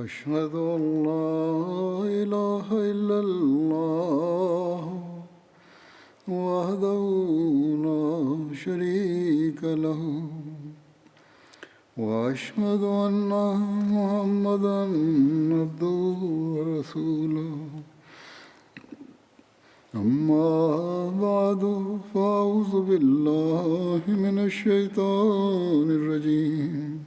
أشهد أن لا إله إلا الله وحده لا شريك له وأشهد أن محمدا عبده ورسوله أما بعد فأعوذ بالله من الشيطان الرجيم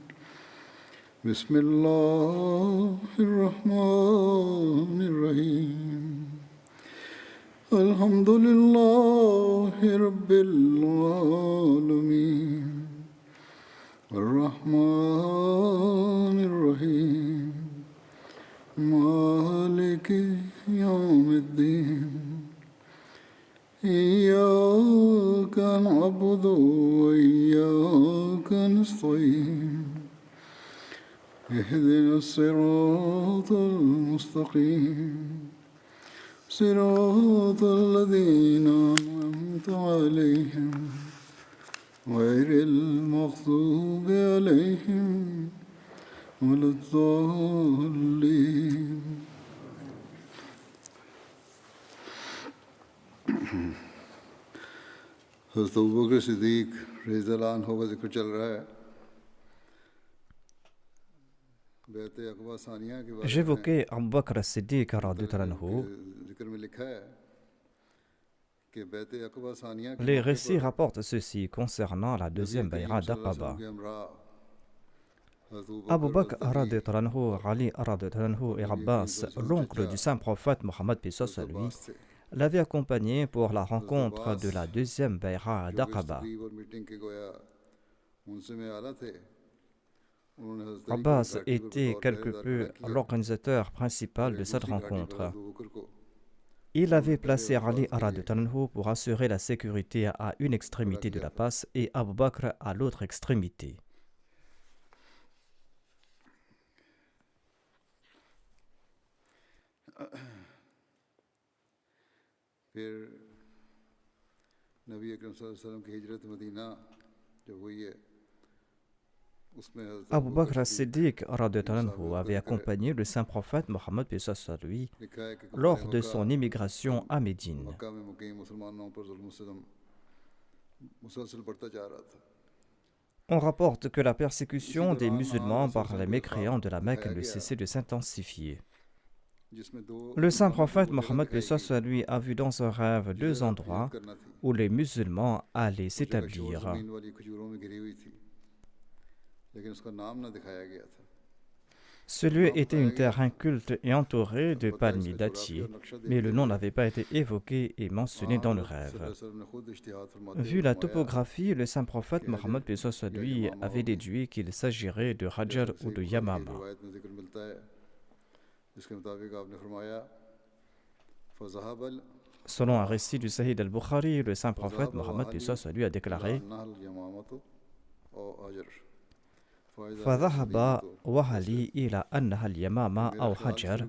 بسم الله الرحمن الرحيم الحمد لله رب العالمين الرحمن الرحيم مالك يوم الدين إياك نعبد وإياك نستعين اهدنا الصراط المستقيم صراط الذين أنعمت عليهم غير المغضوب عليهم ولا الضالين حضرت ابوبکر صدیق رضی اللہ عنہ کا ذکر چل رہا ہے. J'évoquais Abu Bakr as-Siddiq radhiyallahu anhu. Les récits rapportent ceci concernant la deuxième bay'a d'Aqaba. Abu Bakr radhiyallahu anhu, Ali radhiyallahu anhu et Abbas, l'oncle du saint prophète Mohammed paix soit sur lui, l'avaient accompagné pour la rencontre de la deuxième bay'a d'Aqaba. Abbas était quelque peu l'organisateur principal de cette rencontre. Il avait placé Ali radhiyallahu anhu pour assurer la sécurité à une extrémité de la passe et Abu Bakr à l'autre extrémité. Abu Bakr as-Siddiq radhiyallahu anhu avait accompagné le saint prophète Mohammed paix soit sur lui lors de son immigration à Médine. On rapporte que la persécution des musulmans par les mécréants de la Mecque ne cessait de s'intensifier. Le saint prophète Mohammed paix soit sur lui a vu dans un rêve deux endroits où les musulmans allaient s'établir. Ce lieu était une terre inculte et entourée de palmiers dattiers, mais le nom n'avait pas été évoqué et mentionné dans le rêve. Vu la topographie, le saint prophète Mohammed paix soit sur lui avait déduit qu'il s'agirait de Hajar ou de Yamama. Selon un récit du Sahih al-Bukhari, le saint prophète Mohammed paix soit sur lui a déclaré فذهب وهلي إلى أنها اليمامة أو حجر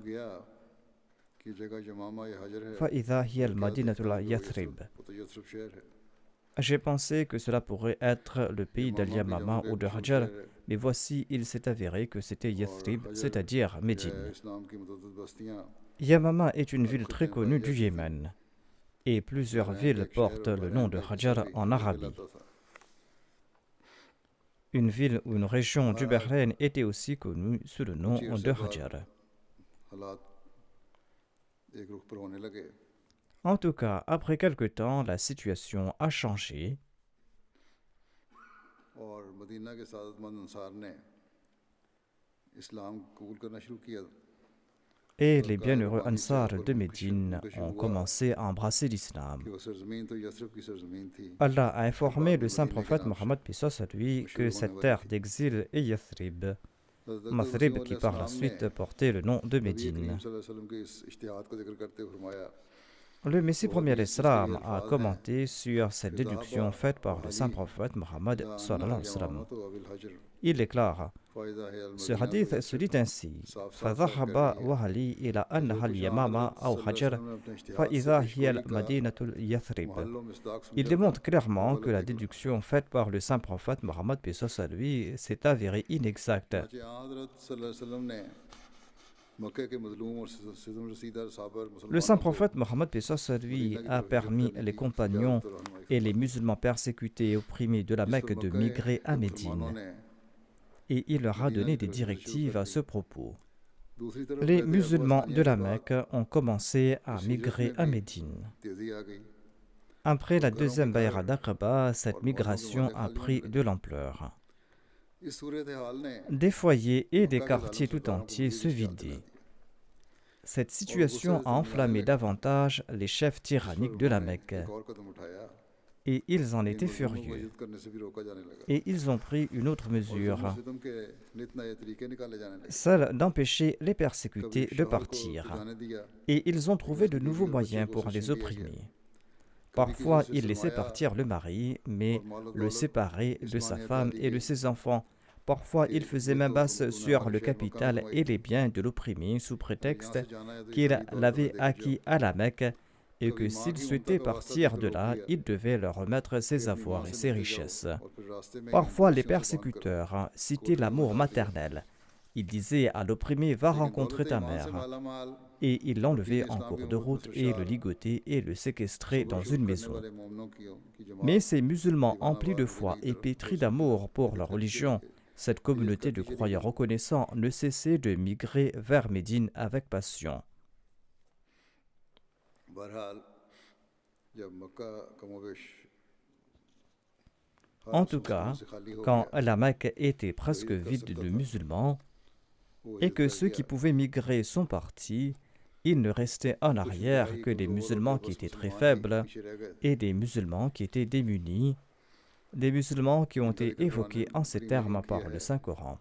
فإذا هي المدينة يثرب. J'ai pensé que cela pourrait être le pays d'Al-Yamama ou de Hajar, mais voici, il s'est avéré que c'était Yathrib, c'est-à-dire Médine. Yamama est une ville très connue du Yémen, et plusieurs villes portent le nom de Hajar en Arabie. Une ville ou une région du Bahreïn était aussi connue sous le nom de Hajar. En tout cas, après quelque temps, la situation a changé. Et les bienheureux Ansar de Médine ont commencé à embrasser l'islam. Allah a informé le saint prophète Mohammed paix soit sur lui que cette terre d'exil est Yathrib, Mathrib qui par la suite portait le nom de Médine. Le Messie premier l'Islam a commenté sur cette déduction faite par le saint prophète Mohammed sallallahu alayhi wa sallam. Il déclare: Ce hadith se dit ainsi: فَذَهَبَ وَهَلِي إِلَى أَنَّهَا الْيَمَامَ أَوْ حَجَرَ فَإِذَا هِيَ الْمَدِينَةُ الْيَثْرِبَ. Il démontre clairement que la déduction faite par le saint prophète Mohammed paix soit sur lui s'est avérée inexacte. Le saint prophète Mohammed paix soit sur lui a permis les compagnons et les musulmans persécutés et opprimés de la Mecque de migrer à Médine. Et il leur a donné des directives à ce propos. Les musulmans de la Mecque ont commencé à migrer à Médine. Après la deuxième Bay'a d'Aqaba, cette migration a pris de l'ampleur. Des foyers et des quartiers tout entiers se vidaient. Cette situation a enflammé davantage les chefs tyranniques de la Mecque. Et ils en étaient furieux. Et ils ont pris une autre mesure, celle d'empêcher les persécutés de partir. Et ils ont trouvé de nouveaux moyens pour les opprimer. Parfois, ils laissaient partir le mari, mais le séparaient de sa femme et de ses enfants. Parfois, ils faisaient main basse sur le capital et les biens de l'opprimé sous prétexte qu'il l'avait acquis à la Mecque et que s'il souhaitait partir de là, il devait leur remettre ses avoirs et ses richesses. Parfois, les persécuteurs citaient l'amour maternel. Ils disaient à l'opprimé: va rencontrer ta mère. Et ils l'enlevaient en cours de route et le ligotaient et le séquestraient dans une maison. Mais ces musulmans emplis de foi et pétris d'amour pour leur religion, cette communauté de croyants reconnaissants ne cessait de migrer vers Médine avec passion. En tout cas, quand la Mecque était presque vide de musulmans et que ceux qui pouvaient migrer sont partis, il ne restait en arrière que des musulmans qui étaient très faibles et des musulmans qui étaient démunis, des musulmans qui ont été évoqués en ces termes par le Saint-Coran.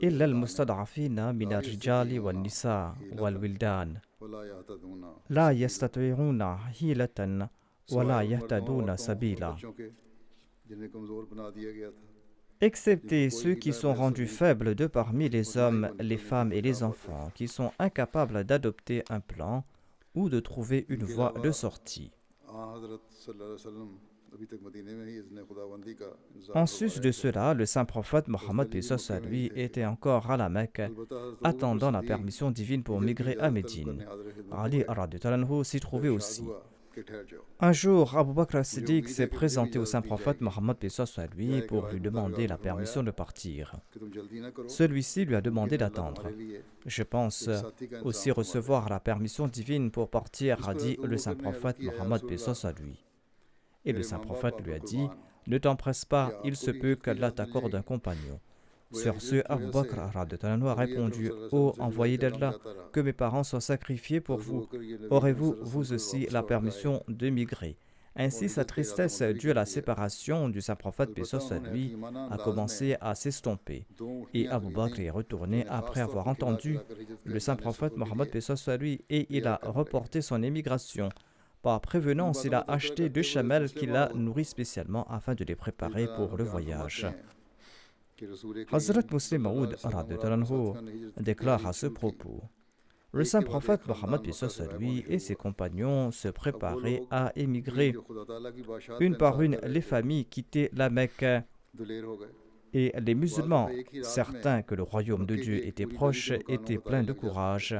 إلا المستضعفين من الرجال والنساء والولدان لا يستطيعون حيلة ولا يهتدون سبيلا. Excepté ceux qui sont rendus faibles de parmi les hommes, les femmes et les enfants, qui sont incapables d'adopter un plan ou de trouver une voie de sortie. En sus de cela, le saint prophète Mohammed paix soit sur lui était encore à la Mecque, attendant la permission divine pour migrer à Médine. Ali s'y trouvait aussi. Un jour, Abu Bakr as-Siddiq s'est présenté au saint prophète Mohammed paix soit sur lui pour lui demander la permission de partir. Celui-ci lui a demandé d'attendre. Je pense aussi recevoir la permission divine pour partir, a dit le saint prophète Mohammed paix soit sur lui. Et le saint prophète lui a dit: ne t'empresse pas, il se peut qu'Allah t'accorde un compagnon. Sur ce, Abu Bakr a répondu: ô envoyé d'Allah, que mes parents soient sacrifiés pour vous. Aurez-vous, vous aussi, la permission de migrer? Ainsi, sa tristesse due à la séparation du saint prophète paix soit sur lui a commencé à s'estomper. Et Abu Bakr est retourné après avoir entendu le saint prophète Mohammed paix soit sur lui et il a reporté son émigration. Par prévenance, il a acheté 2 chamelles qu'il a nourries spécialement afin de les préparer pour le voyage. Hazrat Muslim Maud déclare à ce propos: le saint prophète Mohammed paix soit sur lui et ses compagnons se préparaient à émigrer. Une par une, les familles quittaient la Mecque et les musulmans, certains que le royaume de Dieu était proche, étaient pleins de courage.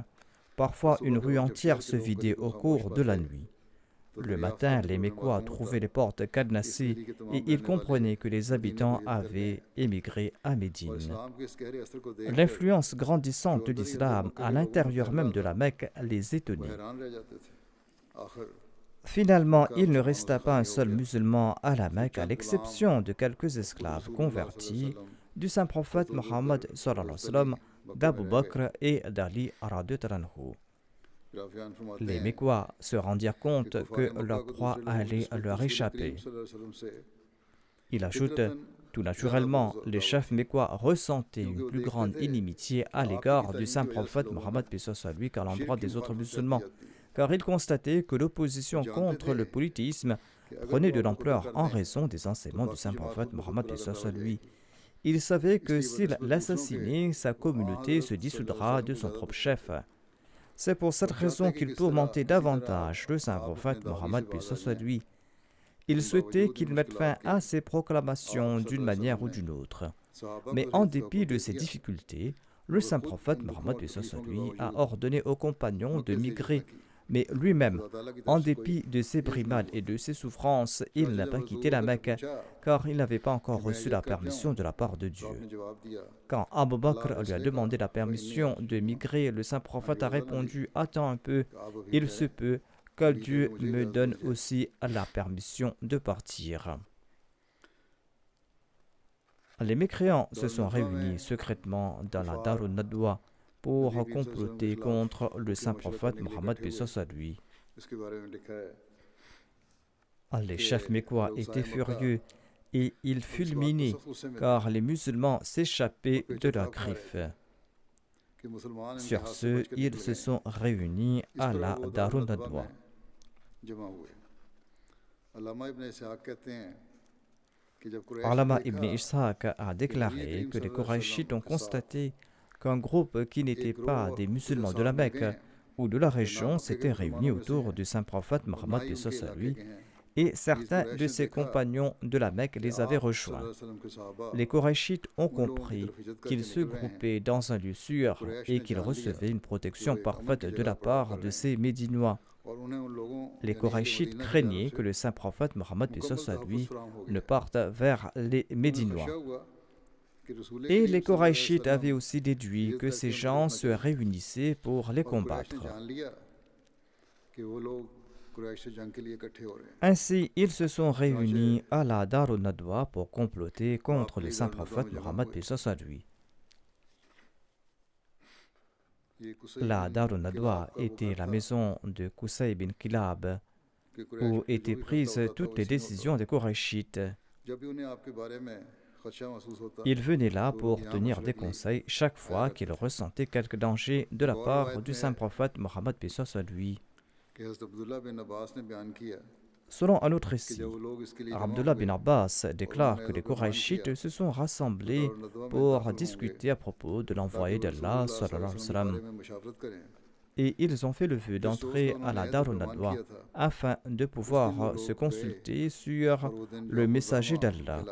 Parfois, une rue entière se vidait au cours de la nuit. Le matin, les Mécois trouvaient les portes cadenassées et ils comprenaient que les habitants avaient émigré à Médine. L'influence grandissante de l'islam à l'intérieur même de la Mecque les étonnait. Finalement, il ne resta pas un seul musulman à la Mecque, à l'exception de quelques esclaves convertis du saint prophète Mohammed sallallahu alayhi wa sallam, d'Abu Bakr et d'Ali radhiyallahu anhu. Les Mécois se rendirent compte que leur proie allait leur échapper. Il ajoute: tout naturellement, les chefs mécois ressentaient une plus grande inimitié à l'égard du saint prophète Mohammed paix soit sur lui qu'à l'endroit des autres musulmans, car ils constataient que l'opposition contre le polythéisme prenait de l'ampleur en raison des enseignements du saint prophète Mohammed lui. Il savait que s'il l'assassinait, sa communauté se dissoudra de son propre chef. C'est pour cette raison qu'il tourmentait davantage le saint prophète Mohammed lui. Il souhaitait qu'il mette fin à ses proclamations d'une manière ou d'une autre. Mais en dépit de ces difficultés, le saint prophète Mohammed lui a ordonné aux compagnons de migrer. Mais lui-même, en dépit de ses brimades et de ses souffrances, il n'a pas quitté la Mecque, car il n'avait pas encore reçu la permission de la part de Dieu. Quand Abu Bakr lui a demandé la permission de migrer, le saint prophète a répondu « Attends un peu, il se peut que Dieu me donne aussi la permission de partir. » Les mécréants se sont réunis secrètement dans la Darun Nadwa pour comploter contre le saint prophète Mohammed lui. Les chefs mécois étaient furieux et ils fulminaient car les musulmans s'échappaient de leurs griffes. Sur ce, ils se sont réunis à la Darun Nadwa. Allama ibn Ishaq a déclaré que les Qurayshites ont constaté qu'un groupe qui n'était pas des musulmans de la Mecque ou de la région s'était réuni autour du saint prophète Mohammed lui, et certains de ses compagnons de la Mecque les avaient rejoints. Les Qurayshites ont compris qu'ils se groupaient dans un lieu sûr et qu'ils recevaient une protection parfaite de la part de ces Médinois. Les Qurayshites craignaient que le saint prophète Mohammed lui ne parte vers les Médinois. Et les Qurayshites avaient aussi déduit que ces gens se réunissaient pour les combattre. Ainsi, ils se sont réunis à la Darun Nadwa pour comploter contre le saint prophète Mohammed lui. La Darun Nadwa était la maison de Qusay bin Kilab, où étaient prises toutes les décisions des Qurayshites. Il venait là pour tenir des conseils chaque fois qu'il ressentait quelque danger de la part du saint prophète Mohammed lui. Selon un autre récit, Abdullah bin Abbas déclare que les Qurayshites se sont rassemblés pour discuter à propos de l'envoyé d'Allah et ils ont fait le vœu d'entrer à la Darun Nadwa afin de pouvoir se consulter sur le messager d'Allah.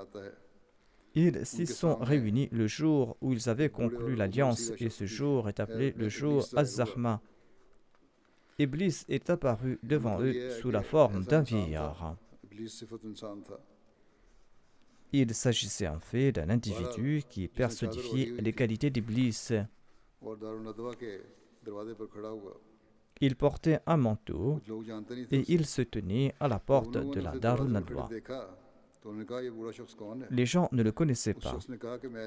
Ils s'y sont réunis le jour où ils avaient conclu l'alliance et ce jour est appelé le jour Az-Zahma. Iblis est apparu devant eux sous la forme d'un vieillard. Il s'agissait en fait d'un individu qui personnifiait les qualités d'Iblis. Il portait un manteau et il se tenait à la porte de la Darun Nadwa. Les gens ne le connaissaient pas.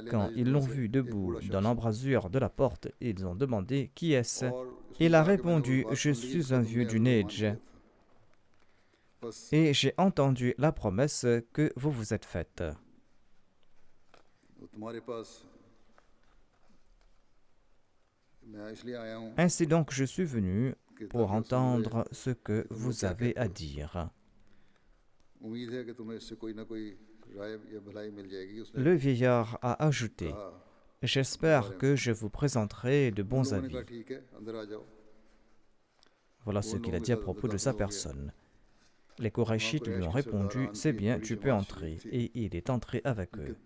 Quand ils l'ont vu debout dans l'embrasure de la porte, ils ont demandé « Qui est-ce » Il a répondu « Je suis un vieux du Neige et j'ai entendu la promesse que vous vous êtes faite. » Ainsi donc, je suis venu pour entendre ce que vous avez à dire. Le vieillard a ajouté « J'espère que je vous présenterai de bons avis. » Voilà ce qu'il a dit à propos de sa personne. Les Qurayshites lui ont répondu « C'est bien, tu peux entrer. » Et il est entré avec eux.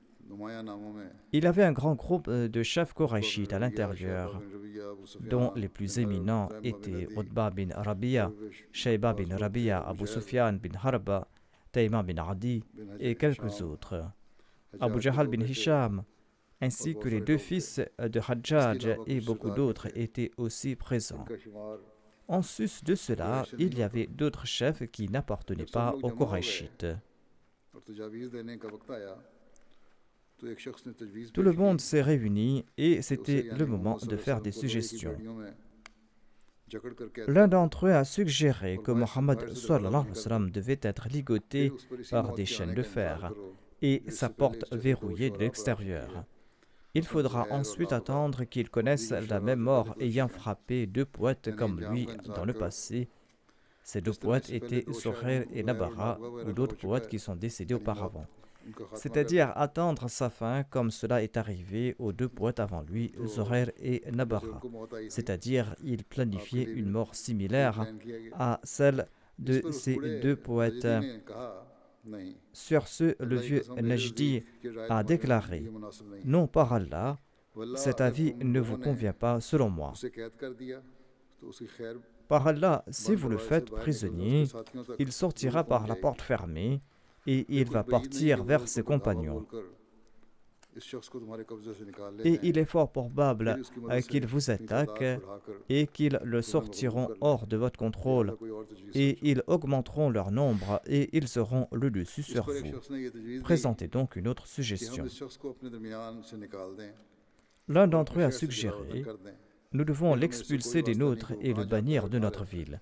Il avait un grand groupe de chefs Qurayshites à l'intérieur, dont les plus éminents étaient Utba bin Rabi'a, Shayba bin Rabi'a, Abu Sufyan bin Harba, Tayma bin Adi et quelques autres. Abu Jahal bin Hisham, ainsi que les deux fils de Hajjaj et beaucoup d'autres étaient aussi présents. En sus de cela, il y avait d'autres chefs qui n'appartenaient pas aux Qurayshites. Tout le monde s'est réuni et c'était le moment de faire des suggestions. L'un d'entre eux a suggéré que Mohammed devait être ligoté par des chaînes de fer et sa porte verrouillée de l'extérieur. Il faudra ensuite attendre qu'il connaisse la même mort ayant frappé deux poètes comme lui dans le passé Ces deux poètes étaient Zuhair et Nabara, ou d'autres poètes qui sont décédés auparavant. C'est-à-dire attendre sa fin comme cela est arrivé aux deux poètes avant lui, Zuhair et Nabara. C'est-à-dire ils planifiaient une mort similaire à celle de ces deux poètes. Sur ce, le vieux Najdi a déclaré « Non, par Allah, cet avis ne vous convient pas selon moi. Par Allah, si vous le faites prisonnier, il sortira par la porte fermée et il va partir vers ses compagnons. Et il est fort probable qu'ils vous attaquent et qu'ils le sortiront hors de votre contrôle et ils augmenteront leur nombre et ils seront le dessus sur vous. Présentez donc une autre suggestion. L'un d'entre eux a suggéré « Nous devons l'expulser des nôtres et le bannir de notre ville.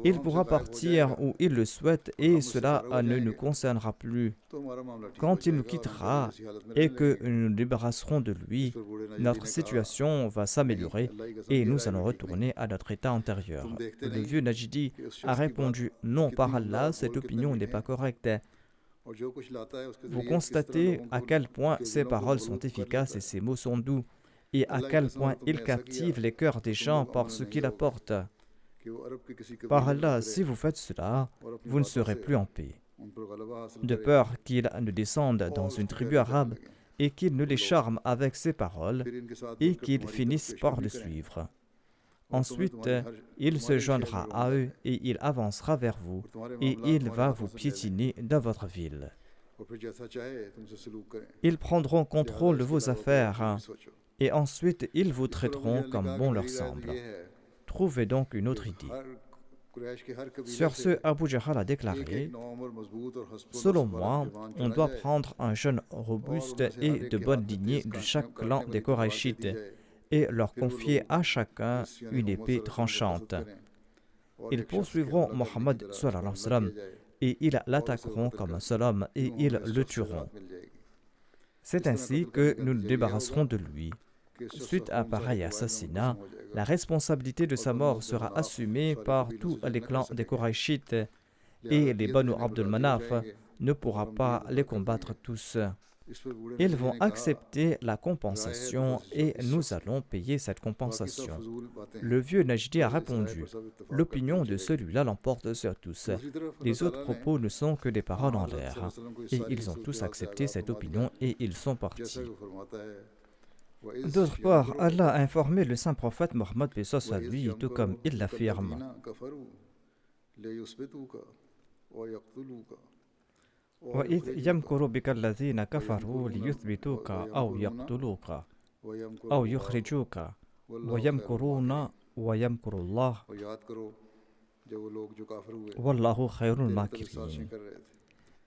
Il pourra partir où il le souhaite et cela ne nous concernera plus. Quand il nous quittera et que nous nous débarrasserons de lui, notre situation va s'améliorer et nous allons retourner à notre état antérieur. » Le vieux Najdi a répondu « Non, par Allah, cette opinion n'est pas correcte. Vous constatez à quel point ces paroles sont efficaces et ces mots sont doux et à quel point ils captivent les cœurs des gens par ce qu'ils apportent. Par Allah, si vous faites cela, vous ne serez plus en paix. De peur qu'il ne descende dans une tribu arabe et qu'il ne les charme avec ses paroles et qu'ils finissent par le suivre. Ensuite, il se joindra à eux et il avancera vers vous et il va vous piétiner dans votre ville. Ils prendront contrôle de vos affaires et ensuite ils vous traiteront comme bon leur semble. Trouvez donc une autre idée. Sur ce, Abu Jahl a déclaré « Selon moi, on doit prendre un jeune robuste et de bonne lignée de chaque clan des Koraïchites et leur confier à chacun une épée tranchante. Ils poursuivront Mohammed et ils l'attaqueront comme un seul homme et ils le tueront. C'est ainsi que nous nous débarrasserons de lui. Suite à pareil assassinat, la responsabilité de sa mort sera assumée par tous les clans des Koraïchites et les Banu Abdul Manaf ne pourra pas les combattre tous. Ils vont accepter la compensation et nous allons payer cette compensation. » Le vieux Najdi a répondu « L'opinion de celui-là l'emporte sur tous. Les autres propos ne sont que des paroles en l'air. » Et ils ont tous accepté cette opinion et ils sont partis. D'autre part, Allah a informé le saint prophète Mohammed paix soit sur lui, tout comme il l'affirme. وَإِذْ يَمْكُرُ بِكَ الَّذِينَ كَفَرُوا لِيُثْبِتُوكَ أَوْ يَقْتُلُوكَ أَوْ يُخْرِجُوكَ وَيَمْكُرُونَ وَيَمْكُرُ اللَّهُ وَاللَّهُ خَيْرُ الْمَاكِرِينَ.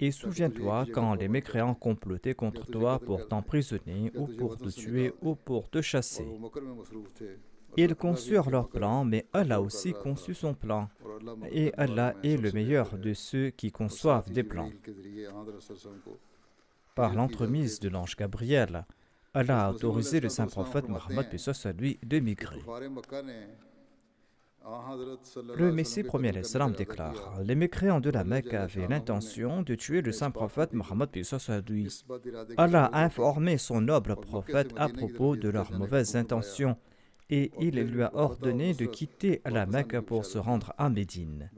Et souviens-toi quand les mécréants complotaient contre toi pour t'emprisonner ou pour te tuer ou pour te chasser. Ils conçurent leur plan, mais Allah aussi conçut son plan. Et Allah est le meilleur de ceux qui conçoivent des plans. Par l'entremise de l'ange Gabriel, Allah a autorisé le saint prophète Mohammed paix soit sur lui de migrer. Le Messie premier déclare « Les mécréants de la Mecque avaient l'intention de tuer le saint prophète Mohammed paix soit sur lui. Allah a informé son noble prophète à propos de leurs mauvaises intentions et il lui a ordonné de quitter la Mecque pour se rendre à Médine.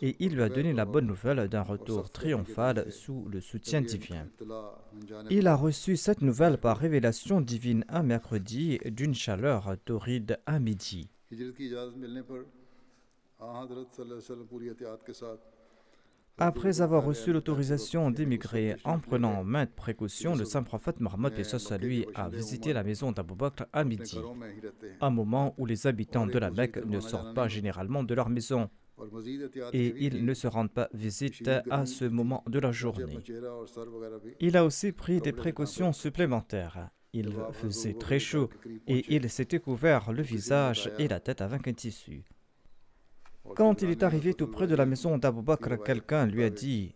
Et il lui a donné la bonne nouvelle d'un retour triomphal sous le soutien divin. Il a reçu cette nouvelle par révélation divine un mercredi d'une chaleur torride à midi. Après avoir reçu l'autorisation d'émigrer en prenant maintes précautions, le saint prophète Mohammed paix soit sur lui a visité la maison d'Abu Bakr à midi, un moment où les habitants de la Mecque ne sortent pas généralement de leur maison et ils ne se rendent pas visite à ce moment de la journée. Il a aussi pris des précautions supplémentaires. Il faisait très chaud et il s'était couvert le visage et la tête avec un tissu. Quand il est arrivé tout près de la maison d'Abu Bakr, quelqu'un lui a dit: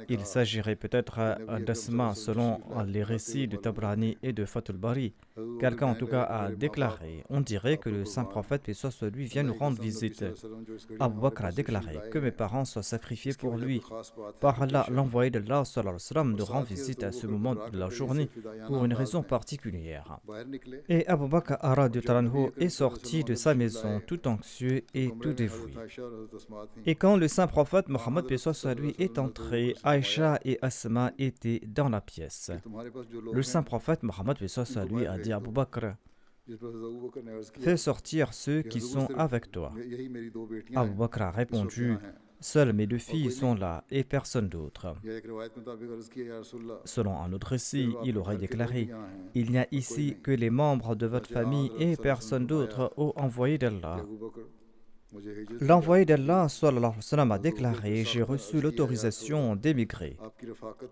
il s'agirait peut-être d'Asma selon les récits de Tabrani et de Fathul Bari. Quelqu'un en tout cas a déclaré: on dirait que le saint prophète, paix soit sur lui, vient nous rendre visite. Abu Bakr a déclaré: que mes parents soient sacrifiés pour lui. Par là, l'envoyé d'Allah sallallahu alayhi wa sallam nous rend visite à ce moment de la journée pour une raison particulière. Et Abu Bakr radhiyallahu anhu est sorti de sa maison tout anxieux et tout dévoué. Et quand le saint prophète Mohammed paix soit sur lui est entré, Aïcha et Asma étaient dans la pièce. Le saint prophète Mohammed paix soit sur lui a dit à Abu Bakr: fais sortir ceux qui sont avec toi. Abu Bakr a répondu: seules mes deux filles sont là et personne d'autre. Selon un autre récit, il aurait déclaré: il n'y a ici que les membres de votre famille et personne d'autre, ô envoyé d'Allah. L'envoyé d'Allah sallallahu alayhi wa sallam a déclaré: j'ai reçu l'autorisation d'émigrer.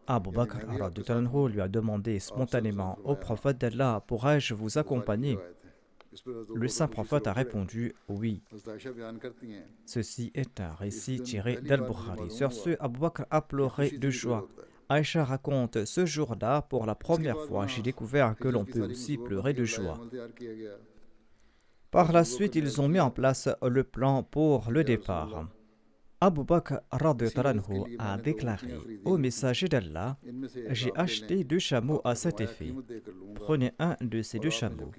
Abu Bakr radhiyallahu anhu lui a demandé spontanément: ô prophète d'Allah, pourrais-je vous accompagner? Le saint prophète a répondu: oui. Ceci est un récit tiré d'Al-Bukhari. Sur ce, Abu Bakr a pleuré de joie. Aïcha raconte: ce jour-là, pour la première fois, j'ai découvert que l'on peut aussi pleurer de joie. Par la suite, ils ont mis en place le plan pour le départ. Abu Bakr radhiyallahu anhu a déclaré: ô messager d'Allah, j'ai acheté 2 chameaux à cet effet. Prenez un de ces 2 chameaux.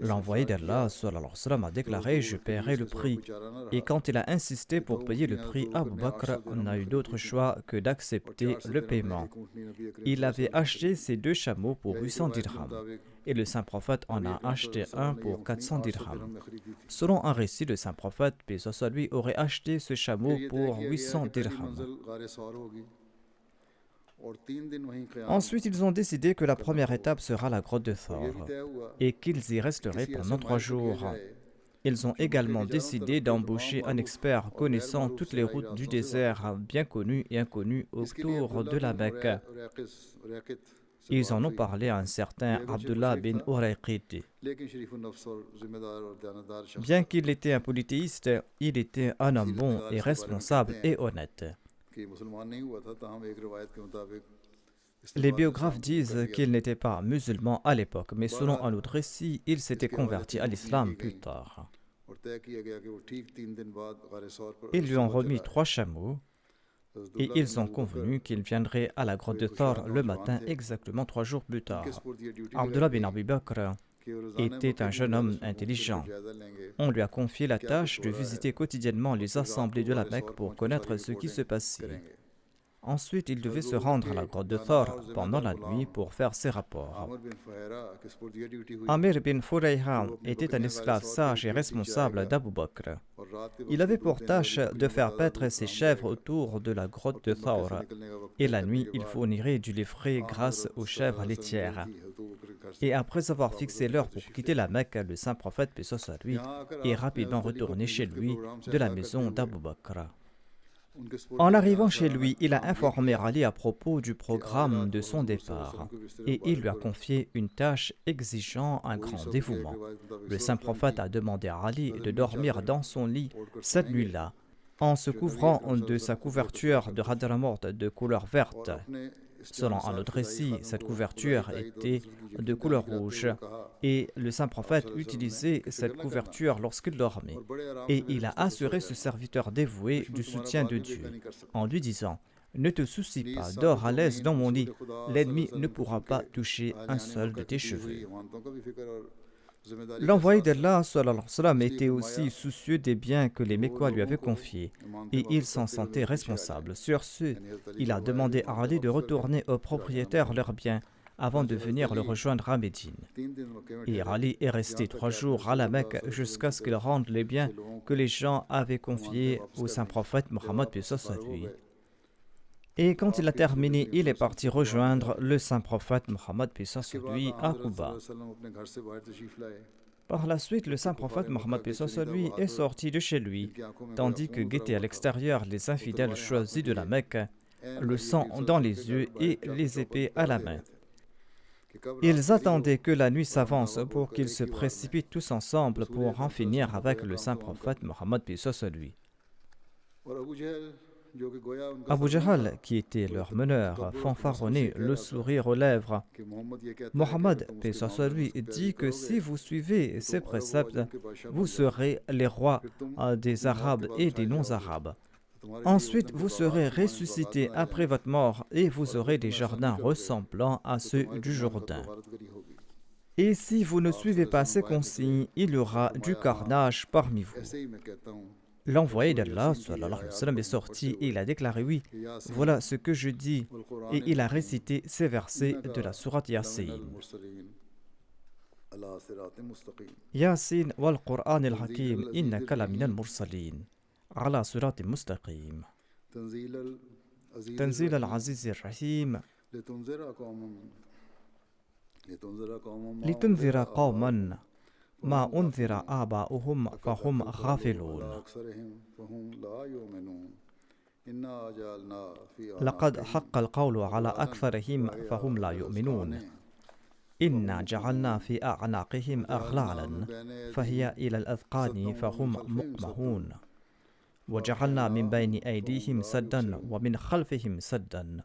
L'envoyé d'Allah sallallahu alayhi wa sallam a déclaré: je paierai le prix. Et quand il a insisté pour payer le prix, Abu Bakr n'a eu d'autre choix que d'accepter le paiement. Il avait acheté ces 2 chameaux pour 800 dirhams. Et le saint prophète en a acheté un pour 400 dirhams. Selon un récit, le saint prophète, paix soit sur lui, aurait acheté ce chameau pour 800 dirhams. Ensuite, ils ont décidé que la première étape sera la grotte de Thor et qu'ils y resteraient pendant 3 jours. Ils ont également décidé d'embaucher un expert connaissant toutes les routes du désert bien connues et inconnues autour de la Mecque. Ils en ont parlé à un certain Abdullah bin Urayqit. Bien qu'il était un polythéiste, il était un homme bon et responsable et honnête. Les biographes disent qu'il n'était pas musulman à l'époque, mais selon un autre récit, il s'était converti à l'islam plus tard. Ils lui ont remis 3 chameaux et ils ont convenu qu'il viendrait à la grotte de Thor le matin, exactement 3 jours plus tard. Abdullah bin Abi Bakr était un jeune homme intelligent. On lui a confié la tâche de visiter quotidiennement les assemblées de la Mecque pour connaître ce qui se passait. Ensuite, il devait se rendre à la grotte de Thor pendant la nuit pour faire ses rapports. Amir bin Furayha était un esclave sage et responsable d'Abu Bakr. Il avait pour tâche de faire paître ses chèvres autour de la grotte de Thor. Et la nuit, il fournirait du lait frais grâce aux chèvres laitières. Et après avoir fixé l'heure pour quitter la Mecque, le saint prophète, paix soit sur lui, est rapidement retourné chez lui de la maison d'Abu Bakr. En arrivant chez lui, il a informé Ali à propos du programme de son départ et il lui a confié une tâche exigeant un grand dévouement. Le saint prophète a demandé à Ali de dormir dans son lit cette nuit-là en se couvrant de sa couverture de Hadramawt de couleur verte. Selon un autre récit, cette couverture était de couleur rouge et le saint prophète utilisait cette couverture lorsqu'il dormait. Et il a assuré ce serviteur dévoué du soutien de Dieu en lui disant: ne te soucie pas, dors à l'aise dans mon lit, l'ennemi ne pourra pas toucher un seul de tes cheveux. L'envoyé d'Allah sallallahu alayhi wa sallam était aussi soucieux des biens que les Mécois lui avaient confiés et il s'en sentait responsable. Sur ce, il a demandé à Ali de retourner aux propriétaires leurs biens avant de venir le rejoindre à Médine. Et Ali est resté 3 jours à la Mecque jusqu'à ce qu'il rende les biens que les gens avaient confiés au saint prophète Mohammed paix soit sur lui. Et quand il a terminé, il est parti rejoindre le saint prophète Mohammed paix soit sur lui à Quba. Par la suite, le saint prophète Mohammed paix soit sur lui est sorti de chez lui, tandis que guettaient à l'extérieur les infidèles choisis de la Mecque, le sang dans les yeux et les épées à la main. Ils attendaient que la nuit s'avance pour qu'ils se précipitent tous ensemble pour en finir avec le saint prophète Mohammed paix soit sur lui. Abu Jahl, qui était leur meneur, fanfaronnait le sourire aux lèvres. Mohammed, paix soit sur lui, dit que si vous suivez ces préceptes, vous serez les rois des Arabes et des non-Arabes. Ensuite, vous serez ressuscités après votre mort et vous aurez des jardins ressemblant à ceux du Jourdain. Et si vous ne suivez pas ces consignes, il y aura du carnage parmi vous. L'envoyé d'Allah sallallahu alayhi wa sallam est sorti et il a déclaré oui, voilà ce que je dis, et il a récité ces versets de la sourate Yasin. Yasin wal Qur'an al-Hakim innaka lamina al-mursalin ala siratin mustaqim. Tanzil al-Aziz al-Rahim لتنذر قوما ما أنذر آباؤهم فهم غافلون لقد حق القول على أكثرهم فهم لا يؤمنون إنا جعلنا في أعناقهم أغلالا فهي إلى الأذقان فهم مقمحون وجعلنا من بين أيديهم سدا ومن خلفهم سدا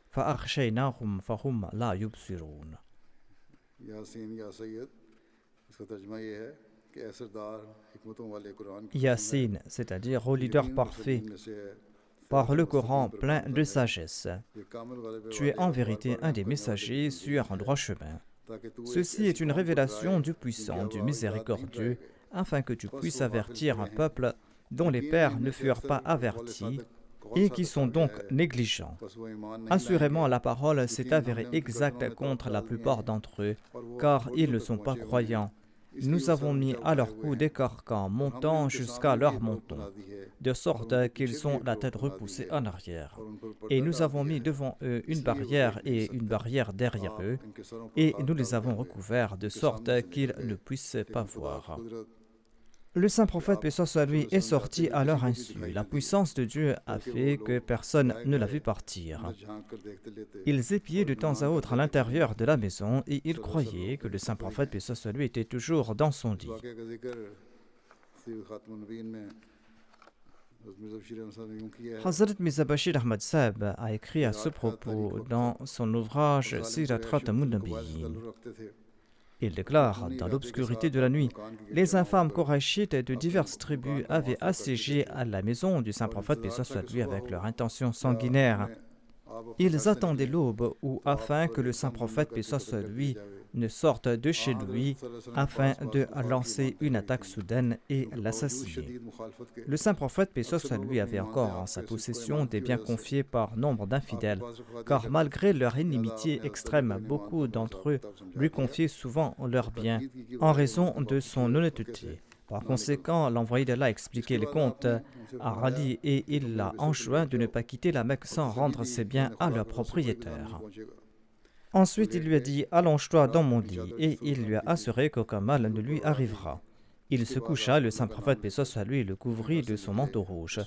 فأغشيناهم فهم لا يبصرون. Yassine, c'est-à-dire au leader parfait, par le Coran plein de sagesse. Tu es en vérité un des messagers sur un droit chemin. Ceci est une révélation du puissant, du miséricordieux, afin que tu puisses avertir un peuple dont les pères ne furent pas avertis et qui sont donc négligents. Assurément, la parole s'est avérée exacte contre la plupart d'entre eux, car ils ne sont pas croyants. Nous avons mis à leur cou des carcans montant jusqu'à leur menton, de sorte qu'ils ont la tête repoussée en arrière. Et nous avons mis devant eux une barrière et une barrière derrière eux, et nous les avons recouverts de sorte qu'ils ne puissent pas voir. Le saint prophète, paix soit sur lui, est sorti à leur insu. La puissance de Dieu a fait que personne ne l'a vu partir. Ils épiaient de temps à autre à l'intérieur de la maison et ils croyaient que le saint prophète, paix soit sur lui, était toujours dans son lit. Hazrat Mirza Bashir Ahmad Sahib a écrit à ce propos dans son ouvrage Sirat Khatamun Nabiyyin. Il déclare, dans l'obscurité de la nuit, les infâmes Korachites de diverses tribus avaient assiégé à la maison du saint prophète, paix soit sur lui, avec leur intention sanguinaire. Ils attendaient l'aube afin que le saint prophète, paix soit sur lui, ne sorte de chez lui afin de lancer une attaque soudaine et l'assassiner. Le saint prophète, paix soit sur lui, avait encore en sa possession des biens confiés par nombre d'infidèles, car malgré leur inimitié extrême, beaucoup d'entre eux lui confiaient souvent leurs biens en raison de son honnêteté. Par conséquent, l'envoyé d'Allah a expliqué les comptes à Ali et il l'a enjoint de ne pas quitter la Mecque sans rendre ses biens à leur propriétaire. Ensuite, il lui a dit « Allonge-toi dans mon lit » et il lui a assuré qu'aucun mal ne lui arrivera. Il se coucha, le saint prophète, paix soit sur lui, le couvrit de son manteau rouge.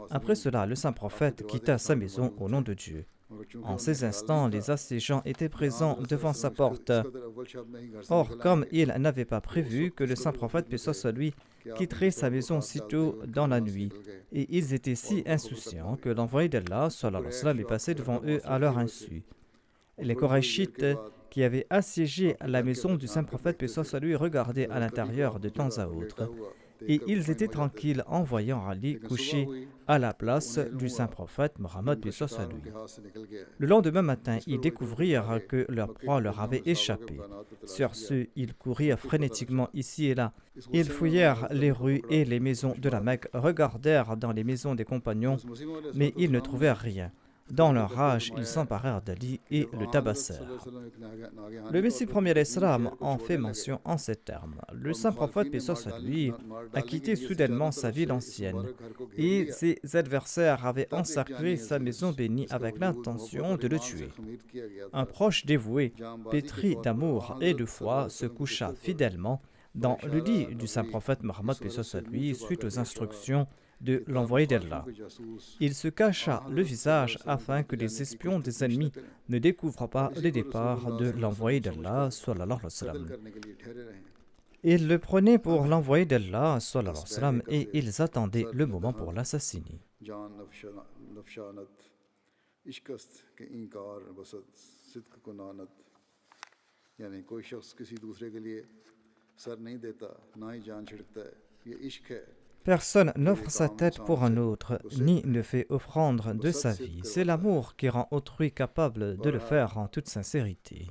Après cela, le saint prophète quitta sa maison au nom de Dieu. En ces instants, les assiégeants étaient présents devant sa porte. Or, comme il n'avait pas prévu que le saint prophète, paix soit sur lui, quitterait sa maison si tôt dans la nuit, et ils étaient si insouciants que l'envoyé d'Allah sallallahu alayhi wa sallam est passé devant eux à leur insu. Les Korachites qui avaient assiégé la maison du saint prophète, paix soit sur lui, regardaient à l'intérieur de temps à autre, et ils étaient tranquilles en voyant Ali couché à la place du saint prophète Mohammed, paix soit sur lui. Le lendemain matin, ils découvrirent que leur proie leur avait échappé. Sur ce, ils courirent frénétiquement ici et là. Ils fouillèrent les rues et les maisons de la Mecque, regardèrent dans les maisons des compagnons, mais ils ne trouvèrent rien. Dans leur rage, ils s'emparèrent d'Ali et le tabassèrent. Le Messie premier l'Islam en fait mention en ces termes. Le saint prophète, paix soit sur lui, a quitté soudainement sa ville ancienne et ses adversaires avaient encerclé sa maison bénie avec l'intention de le tuer. Un proche dévoué, pétri d'amour et de foi, se coucha fidèlement dans le lit du saint prophète Mohammed, paix soit sur lui, suite aux instructions de l'envoyé d'Allah. Il se cacha le visage afin que les espions des ennemis ne découvrent pas le départ de l'envoyé d'Allah sallallahu alayhi wa sallam. Ils le prenaient pour l'envoyé d'Allah sallallahu alayhi wa sallam et ils attendaient le moment pour l'assassiner. Personne n'offre sa tête pour un autre, ni ne fait offrande de sa vie. C'est l'amour qui rend autrui capable de le faire en toute sincérité.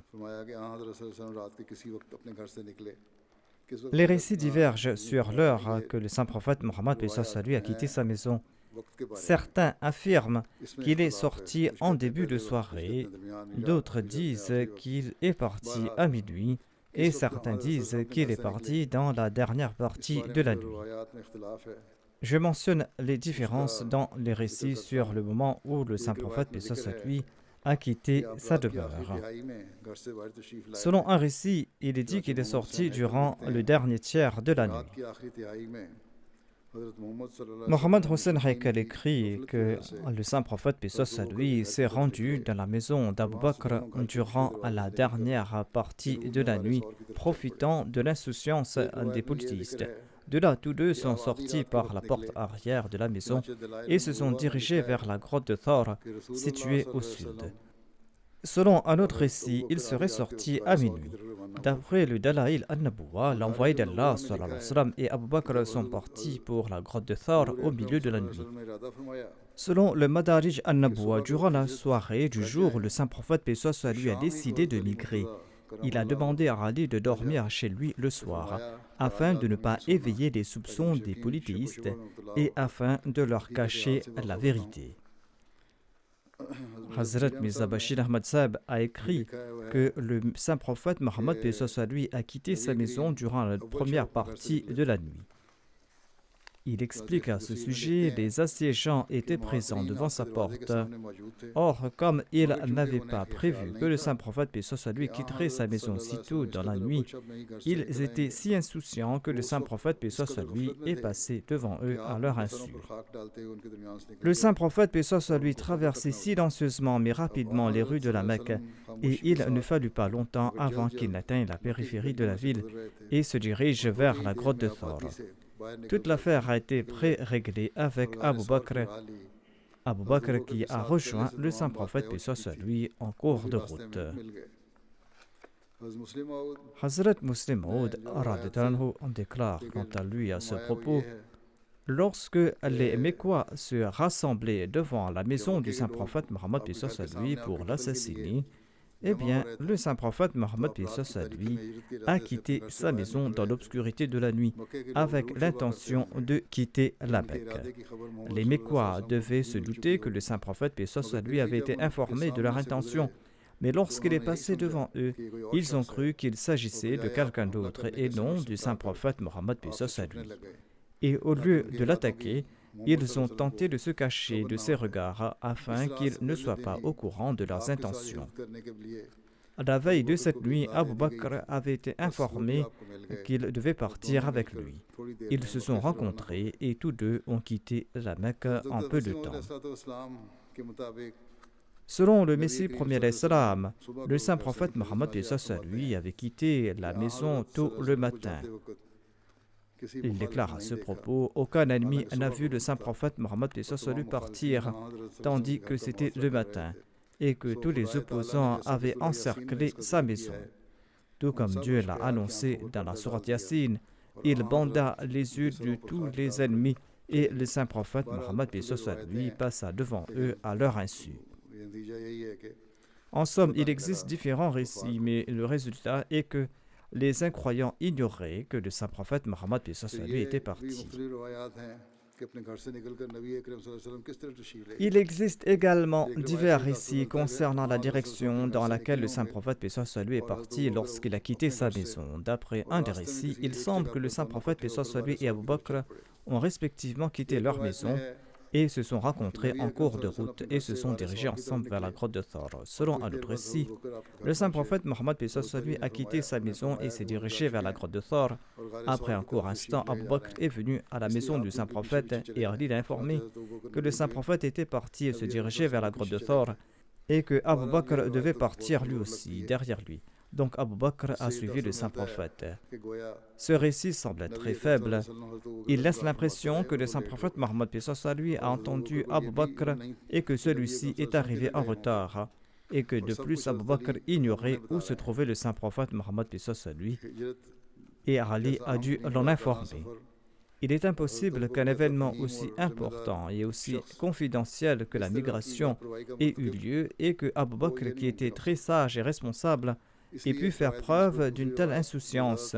Les récits divergent sur l'heure que le saint prophète Mohammed lui a quitté sa maison. Certains affirment qu'il est sorti en début de soirée, d'autres disent qu'il est parti à minuit, et certains disent qu'il est parti dans la dernière partie de la nuit. Je mentionne les différences dans les récits sur le moment où le saint prophète lui a quitté sa demeure. Selon un récit, il est dit qu'il est sorti durant le dernier tiers de la nuit. Mohammed Hussein Haikal écrit que le saint prophète lui s'est rendu dans la maison d'Abu Bakr durant la dernière partie de la nuit, profitant de l'insouciance des politistes. De là, tous deux sont sortis par la porte arrière de la maison et se sont dirigés vers la grotte de Thor, située au sud. Selon un autre récit, il serait sorti à minuit. D'après le Dalaïl al-Nabuwa, l'envoyé d'Allah et Abu Bakr sont partis pour la grotte de Thor au milieu de la nuit. Selon le Madarij al-Nabuwa, durant la soirée du jour, le saint prophète lui a décidé de migrer. Il a demandé à Ali de dormir chez lui le soir, afin de ne pas éveiller les soupçons des polythéistes et afin de leur cacher la vérité. Hazrat Mirza Bashir Ahmad Sahib a écrit que le saint prophète Mohammed lui a quitté sa maison durant la première partie de la nuit. Il explique à ce sujet, les assiégeants étaient présents devant sa porte. Or, comme il n'avait pas prévu que le saint prophète lui quitterait sa maison si tôt dans la nuit, ils étaient si insouciants que le saint prophète lui est passé devant eux à leur insu. Le saint prophète lui traversait silencieusement mais rapidement les rues de la Mecque et il ne fallut pas longtemps avant qu'il n'atteigne la périphérie de la ville et se dirige vers la grotte de Thor. Toute l'affaire a été pré-réglée avec Abu Bakr qui a rejoint le saint prophète lui en cours de route. Hazrat Muslim Maud déclare quant à lui à ce propos: lorsque les Mécois se rassemblaient devant la maison du saint prophète Mohammed lui pour l'assassiner, eh bien, le saint prophète Mohammed lui a quitté sa maison dans l'obscurité de la nuit avec l'intention de quitter la Mecque. Les Mécois devaient se douter que le saint prophète lui avait été informé de leur intention, mais lorsqu'il est passé devant eux, ils ont cru qu'il s'agissait de quelqu'un d'autre et non du saint prophète Mohammed lui. Et au lieu de l'attaquer, ils ont tenté de se cacher de ses regards afin qu'il ne soit pas au courant de leurs intentions. À la veille de cette nuit, Abu Bakr avait été informé qu'il devait partir avec lui. Ils se sont rencontrés et tous deux ont quitté la Mecque en peu de temps. Selon le Messie premier l'Islam, le saint prophète Mohammed lui avait quitté la maison tôt le matin. Il déclare à ce propos: aucun ennemi n'a vu le saint prophète Mohammed partir, tandis que c'était le matin, et que tous les opposants avaient encerclé sa maison. Tout comme Dieu l'a annoncé dans la sourate Yassine, il banda les yeux de tous les ennemis, et le saint prophète Mohammed lui passa devant eux à leur insu. En somme, il existe différents récits, mais le résultat est que les incroyants ignoraient que le saint prophète Mohammed lui était parti. Il existe également divers récits concernant la direction dans laquelle le saint prophète lui est parti lorsqu'il a quitté sa maison. D'après un des récits, il semble que le saint prophète et Abu Bakr ont respectivement quitté leur maison et se sont rencontrés en cours de route et se sont dirigés ensemble vers la grotte de Thor. Selon un autre récit, le saint prophète Mohammed lui a quitté sa maison et s'est dirigé vers la grotte de Thor. Après un court instant, Abu Bakr est venu à la maison du saint prophète et Ali l'a informé que le saint prophète était parti et se dirigeait vers la grotte de Thor et que Abu Bakr devait partir lui aussi derrière lui. Donc Abu Bakr a suivi le saint prophète. Ce récit semble être très faible. Il laisse l'impression que le saint prophète Mohammed lui a entendu Abu Bakr et que celui-ci est arrivé en retard et que de plus Abu Bakr ignorait où se trouvait le saint prophète Mohammed lui et Ali a dû l'en informer. Il est impossible qu'un événement aussi important et aussi confidentiel que la migration ait eu lieu et que Abu Bakr, qui était très sage et responsable, ait pu faire preuve d'une telle insouciance.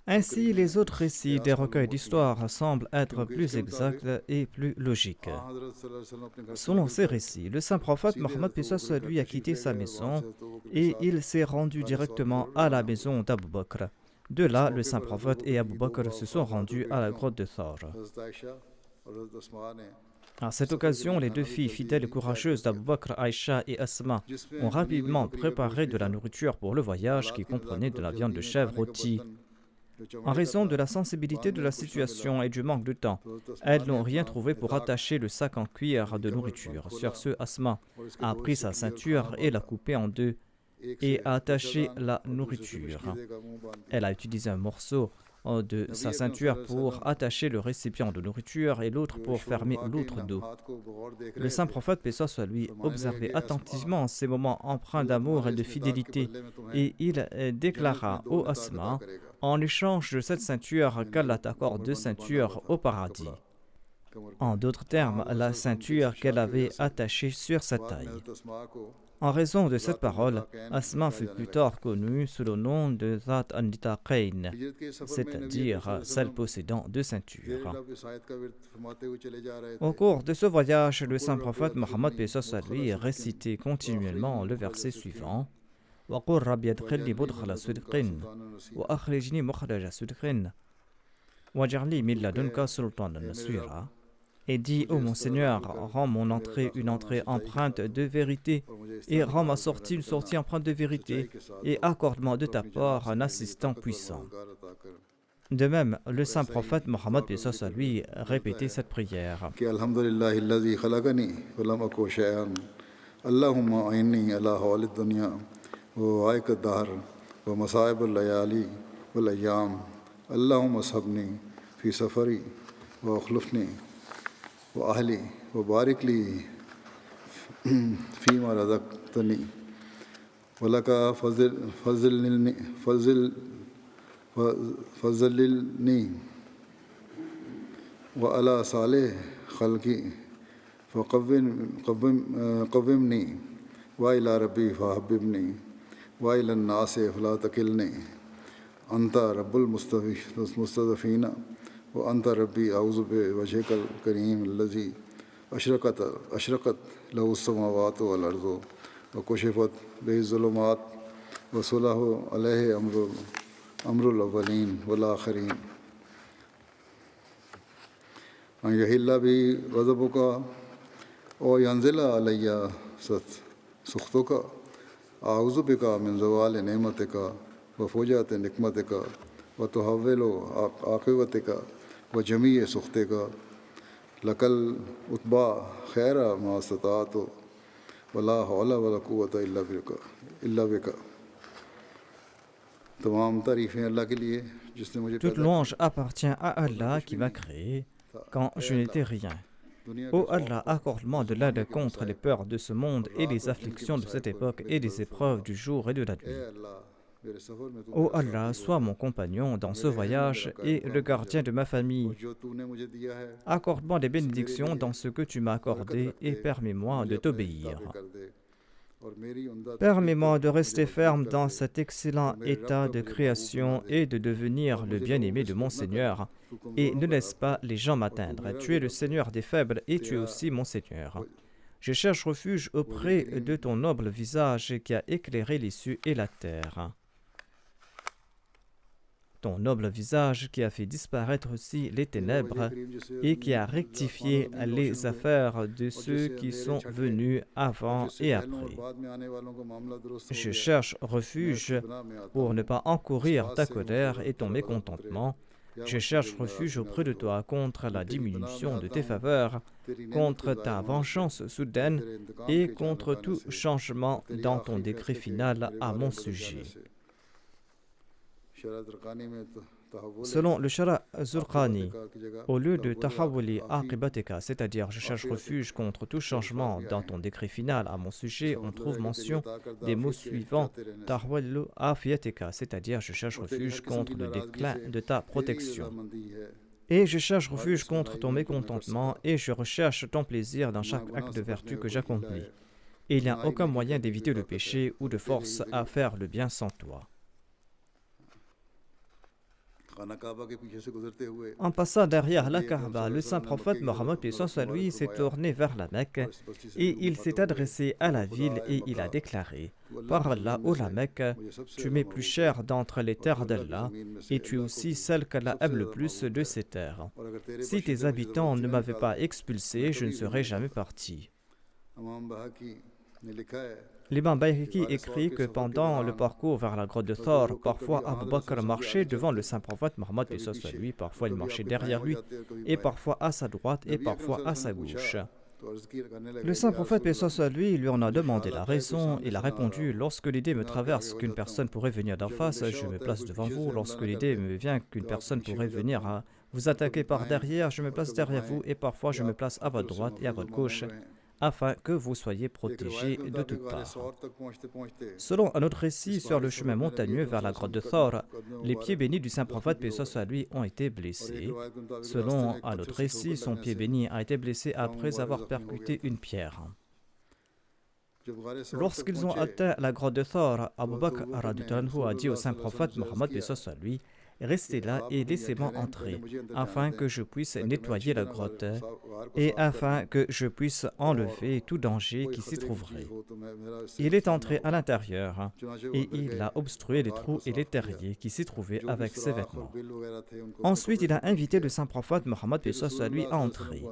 Ainsi, les autres récits des recueils d'histoire semblent être plus exacts et plus logiques. Selon ces récits, le saint prophète Mohammed lui a quitté sa maison et il s'est rendu directement à la maison d'Abu Bakr. De là, le saint prophète et Abu Bakr se sont rendus à la grotte de Thor. À cette occasion, les deux filles fidèles et courageuses d'Abu Bakr, Aïcha et Asma, ont rapidement préparé de la nourriture pour le voyage qui comprenait de la viande de chèvre rôtie. En raison de la sensibilité de la situation et du manque de temps, elles n'ont rien trouvé pour attacher le sac en cuir de nourriture. Sur ce, Asma a pris sa ceinture et l'a coupée en deux et a attaché la nourriture. Elle a utilisé un morceau de sa ceinture pour attacher le récipient de nourriture et l'autre pour fermer l'outre d'eau. Le saint prophète, paix soit lui, observait attentivement ces moments empreints d'amour et de fidélité et il déclara au Asma, en échange de cette ceinture, qu'Allah t'accorde 2 ceintures au paradis. En d'autres termes, la ceinture qu'elle avait attachée sur sa taille. En raison de cette parole, Asma fut plus tard connue sous le nom de Zat an-Nitaqayn, c'est-à-dire celle possédant 2 ceintures. Au cours de ce voyage, le saint prophète Mohammed lui récitait continuellement le verset suivant: وَقُلْ رَبِّ ادْخِلْنِي مُدْخَلَ صِدْقٍ وَأَخْرِجْنِي مُخْرَجَ صِدْقٍ وَاجْعَلْ لِي مِن لَّدُنكَ سُلْطَانًا نَصِيرًا. Et dis, ô mon Seigneur, rends mon entrée une entrée empreinte de vérité, et rends ma sortie une sortie empreinte de vérité, et accorde-moi de ta part un assistant puissant. De même, le saint prophète Mohammed lui répétait cette prière. Allahumma a'inni ala hawali dunya wa wa'ik ad-dahr wa masa'ib al-layali wal ayyam. Allahumma ashabni fi safari wa akhlifni وأهلي وبارك لي فيما رزقتني ولك فضلني وعلى صالح خلقي فقومني وإلى ربي فحببني وإلى الناس فلا تكلني أنت رب المستضعفين وأنت ربي أعوذ بوجهك الكريم الذي أشرقت له السماوات والأرض وكشفت به الظلمات وصلح عليه أمر الأولين والآخرين أن يحل بي غضبك وينزل علي سخطك أعوذ بك من زوال نعمتك وفوجات نقمتك وتحول عاقبتك وجميع سخطك لك الأتباع خير ما استطعت ولا حول ولا قوة إلا بك. Toute louange appartient à Allah qui m'a créé quand je n'étais rien. Ô Allah, accorde-moi de l'aide contre les peurs de ce monde et les afflictions de cette époque et les épreuves du jour et de la nuit. Ô Allah, sois mon compagnon dans ce voyage et le gardien de ma famille. Accorde-moi des bénédictions dans ce que tu m'as accordé et permets-moi de t'obéir. Permets-moi de rester ferme dans cet excellent état de création et de devenir le bien-aimé de mon Seigneur. Et ne laisse pas les gens m'atteindre. Tu es le Seigneur des faibles et tu es aussi mon Seigneur. Je cherche refuge auprès de ton noble visage qui a éclairé les cieux et la terre. ton noble visage qui a fait disparaître aussi les ténèbres et qui a rectifié les affaires de ceux qui sont venus avant et après. Je cherche refuge pour ne pas encourir ta colère et ton mécontentement. Je cherche refuge auprès de toi contre la diminution de tes faveurs, contre ta vengeance soudaine et contre tout changement dans ton décret final à mon sujet. Selon le Shara Zurqani, au lieu de Tahawuli Aqibatika, c'est-à-dire je cherche refuge contre tout changement dans ton décret final à mon sujet, on trouve mention des mots suivants Tahawulu Afiyatika, c'est-à-dire je cherche refuge contre le déclin de ta protection. Et je cherche refuge contre ton mécontentement et je recherche ton plaisir dans chaque acte de vertu que j'accomplis. Et il n'y a aucun moyen d'éviter le péché ou de force à faire le bien sans toi. En passant derrière la Kaaba, le saint prophète Mohammed lui s'est tourné vers la Mecque et il s'est adressé à la ville et il a déclaré « Par Allah, ô la Mecque, tu m'es plus cher d'entre les terres d'Allah et tu es aussi celle qu'Allah aime le plus de ces terres. Si tes habitants ne m'avaient pas expulsé, je ne serais jamais parti. » L'imam Bayhaqi écrit que pendant le parcours vers la grotte de Thor, parfois Abu Bakr marchait devant le saint prophète Mohammed lui, parfois il marchait derrière lui, et parfois à sa droite et parfois à sa gauche. Le saint prophète lui en a demandé la raison. Il a répondu: lorsque l'idée me traverse qu'une personne pourrait venir d'en face, je me place devant vous. Lorsque l'idée me vient qu'une personne pourrait venir vous attaquer par derrière, je me place derrière vous, et parfois je me place à votre droite et à votre gauche, afin que vous soyez protégés de toutes parts. Selon un autre récit, sur le chemin montagneux vers la grotte de Thor, les pieds bénis du saint prophète paix soit lui ont été blessés. Selon un autre récit, son pied béni a été blessé après avoir percuté une pierre. Lorsqu'ils ont atteint la grotte de Thor, Abu Bakr a dit au saint prophète Mohammed paix soit lui: restez là et laissez-moi entrer, afin que je puisse nettoyer la grotte et afin que je puisse enlever tout danger qui s'y trouverait. Il est entré à l'intérieur et il a obstrué les trous et les terriers qui s'y trouvaient avec ses vêtements. Ensuite, il a invité le saint prophète Mohammed lui à entrer.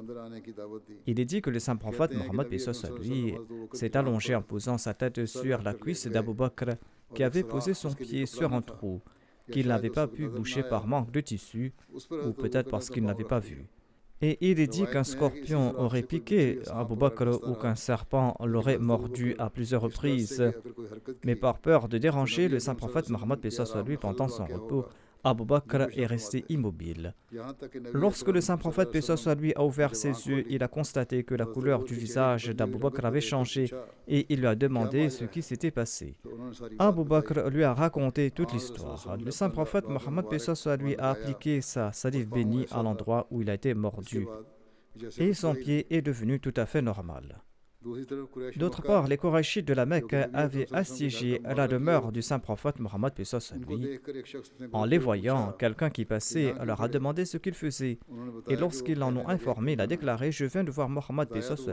Il est dit que le saint prophète Mohammed lui s'est allongé en posant sa tête sur la cuisse d'Abu Bakr qui avait posé son pied sur un trou qu'il n'avait pas pu boucher par manque de tissu, ou peut-être parce qu'il n'avait pas vu. Et il est dit qu'un scorpion aurait piqué Abu Bakr ou qu'un serpent l'aurait mordu à plusieurs reprises. Mais par peur de déranger le saint prophète Mohammed lui pendant son repos, Abu Bakr est resté immobile. Lorsque le saint prophète lui a ouvert ses yeux, il a constaté que la couleur du visage d'Abu Bakr avait changé et il lui a demandé ce qui s'était passé. Abu Bakr lui a raconté toute l'histoire. Le saint prophète Mohammed lui a appliqué sa salive bénie à l'endroit où il a été mordu et son pied est devenu tout à fait normal. D'autre part, les Qurayshites de la Mecque avaient assiégé la demeure du saint prophète Mohammed lui. En les voyant, quelqu'un qui passait leur a demandé ce qu'il faisait. Et lorsqu'ils en ont informé, il a déclaré: je viens de voir Mohammed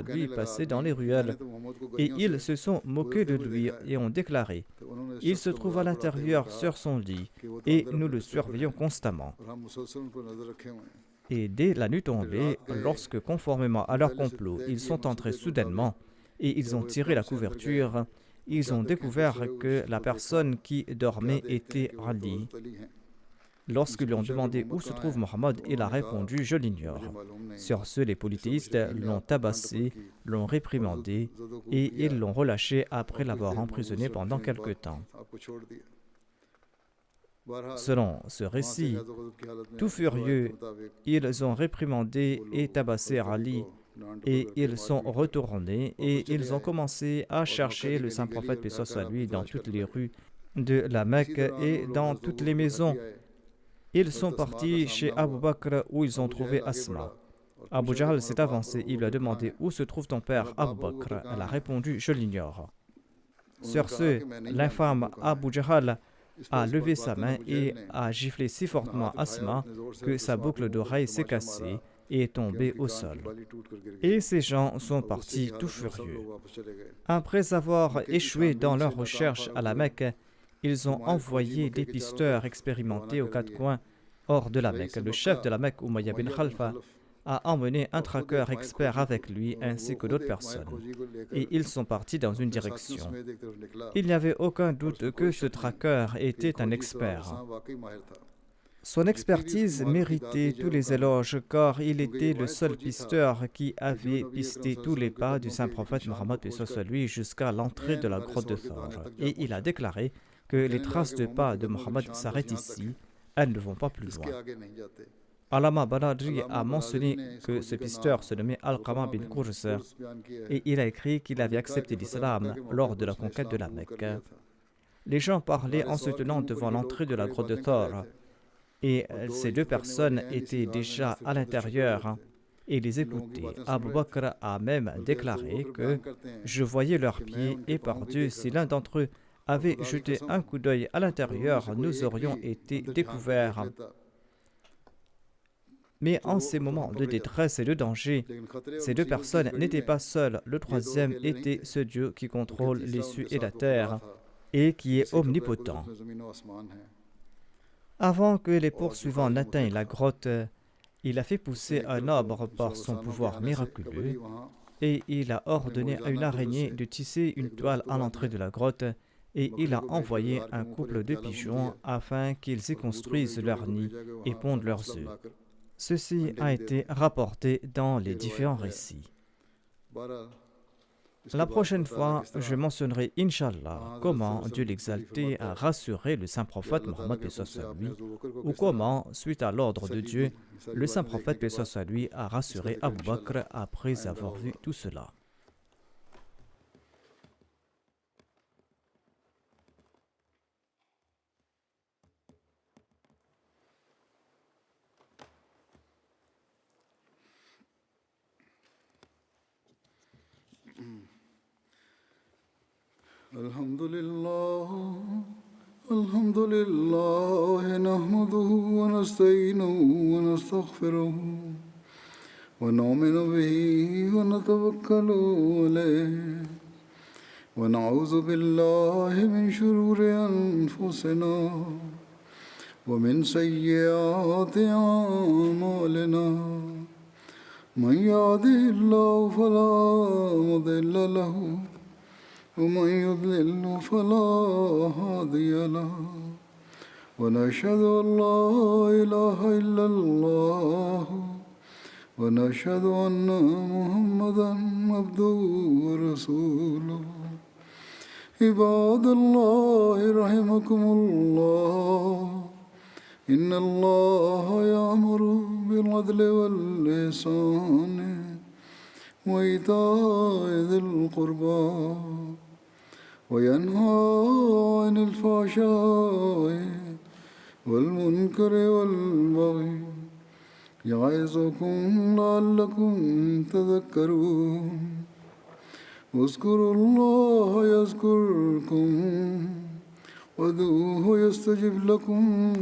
lui passer dans les ruelles. Et ils se sont moqués de lui et ont déclaré: il se trouve à l'intérieur sur son lit et nous le surveillons constamment. Et dès la nuit tombée, lorsque, conformément à leur complot, ils sont entrés soudainement et ils ont tiré la couverture, ils ont découvert que la personne qui dormait était Ali. Lorsqu'ils lui ont demandé où se trouve Mohammed, il a répondu: je l'ignore. Sur ce, les polythéistes l'ont tabassé, l'ont réprimandé et ils l'ont relâché après l'avoir emprisonné pendant quelque temps. Selon ce récit, tout furieux, ils ont réprimandé et tabassé Ali et ils sont retournés et ils ont commencé à chercher le saint prophète paix soit lui dans toutes les rues de la Mecque et dans toutes les maisons. Ils sont partis chez Abu Bakr où ils ont trouvé Asma. Abu Jahl s'est avancé, il lui a demandé: où se trouve ton père Abu Bakr? Elle a répondu: je l'ignore. Sur ce, l'infâme Abu Jahl a levé sa main et a giflé si fortement Asma que sa boucle d'oreille s'est cassée et est tombée au sol. Et ces gens sont partis tout furieux. Après avoir échoué dans leur recherche à la Mecque, ils ont envoyé des pisteurs expérimentés aux quatre coins hors de la Mecque. Le chef de la Mecque, Umayya bin Khalfa, a emmené un traqueur expert avec lui ainsi que d'autres personnes. Et ils sont partis dans une direction. Il n'y avait aucun doute que ce traqueur était un expert. Son expertise méritait tous les éloges car il était le seul pisteur qui avait pisté tous les pas du saint prophète Mohammed lui jusqu'à l'entrée de la grotte de Thor. Et il a déclaré que les traces de pas de Mohammed s'arrêtent ici, elles ne vont pas plus loin. Allama Banadri a mentionné que ce pisteur se nommait Al-Qama bin Qurs et il a écrit qu'il avait accepté l'islam lors de la conquête de la Mecque. Les gens parlaient en se tenant devant l'entrée de la grotte de Thor et ces deux personnes étaient déjà à l'intérieur et les écoutaient. Abu Bakr a même déclaré que « Je voyais leurs pieds et par Dieu, si l'un d'entre eux avait jeté un coup d'œil à l'intérieur, nous aurions été découverts. » Mais en ces moments de détresse et de danger, ces deux personnes n'étaient pas seules. Le troisième était ce Dieu qui contrôle les cieux et la terre et qui est omnipotent. Avant que les poursuivants n'atteignent la grotte, il a fait pousser un arbre par son pouvoir miraculeux et il a ordonné à une araignée de tisser une toile à l'entrée de la grotte et il a envoyé un couple de pigeons afin qu'ils y construisent leur nid et pondent leurs œufs. Ceci a été rapporté dans les différents récits. La prochaine fois, je mentionnerai, Inch'Allah, comment Dieu l'exalté a rassuré le saint prophète Mohammed lui, ou comment, suite à l'ordre de Dieu, le saint prophète lui a rassuré Abu Bakr après avoir vu tout cela. الحمد لله نحمده ونستعينه ونستغفره ونؤمن به ونتوكل عليه ونعوذ بالله من شرور أنفسنا ومن سيئات أعمالنا من يهده الله فلا مضل له ومن يضلل فلا هادي له ونشهد أن لا إله إلا الله ونشهد أن محمدا عبده ورسوله عباد الله رحمكم الله إن الله يأمر بالعدل والإحسان وإيتاء ذي القربى وينهى عن الفحشاء والمنكر والبغي يعظكم لعلكم تذكرون اذكروا الله يذكركم وادعوه يستجب لكم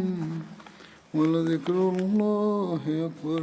ولذكر الله أكبر